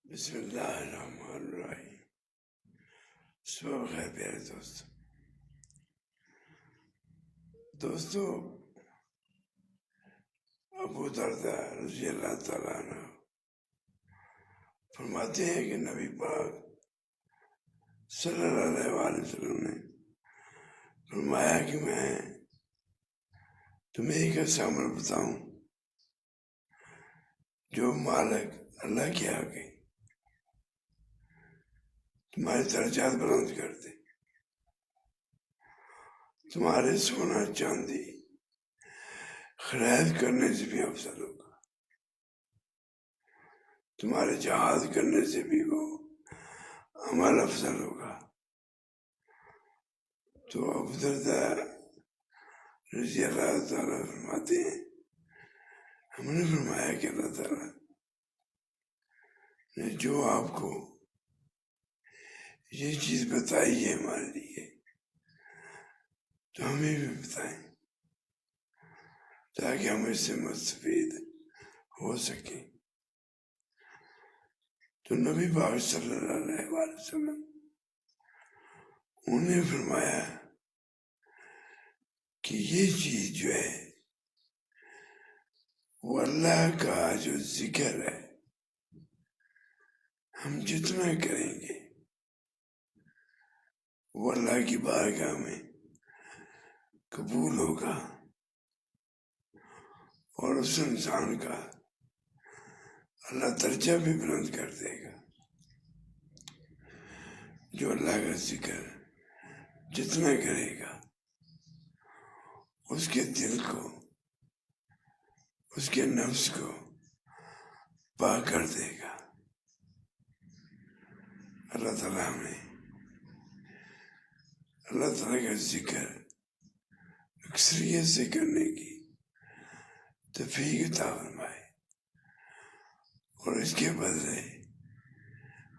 بسم اللہ الرحمن الرحیم۔ صبح بخیر پیارے دوستو ابو دردہ رضی اللہ تعالیٰ عنہ فرماتے ہیں کہ نبی پاک صلی اللہ علیہ وسلم نے فرمایا کہ میں تمہیں ایک ایسا عمل بتاؤں جو مالک اللہ کے آگے تمہارے درجات بلند کر دے، تمہارے سونا چاندی خرید کرنے سے بھی افضل ہوگا، تمہارے جہاد کرنے سے بھی وہ عمل افضل ہوگا۔ تو ابو دردہ رضی اللہ تعالیٰ فرماتے ہیں ہم نے فرمایا کہ اللہ تعالیٰ نے جو آپ کو یہ چیز بتائی ہے ہمارے لیے تو ہمیں بھی بتائیں تاکہ ہم اس سے مستفید ہو سکیں۔ تو نبی پاک صلی اللہ علیہ وسلم انہیں فرمایا کہ یہ چیز جو ہے وہ اللہ کا جو ذکر ہے ہم جتنا کریں گے وہ اللہ کی بارگاہ میں قبول ہوگا اور اس انسان کا اللہ درجہ بھی بلند کر دے گا۔ جو اللہ کا ذکر جتنا کرے گا اس کے دل کو، اس کے نفس کو پاک کر دے گا۔ اللہ تعالیٰ ہمیں اللہ تعالیٰ کا ذکر اکثریت سے کرنے کی توفیق عطا فرمائے اور اس کے بدلے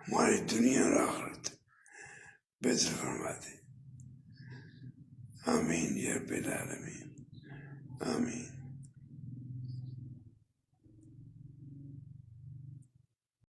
ہماری دنیا اور آخرت بہتر فرما دے۔ آمین یا رب العالمین، آمین۔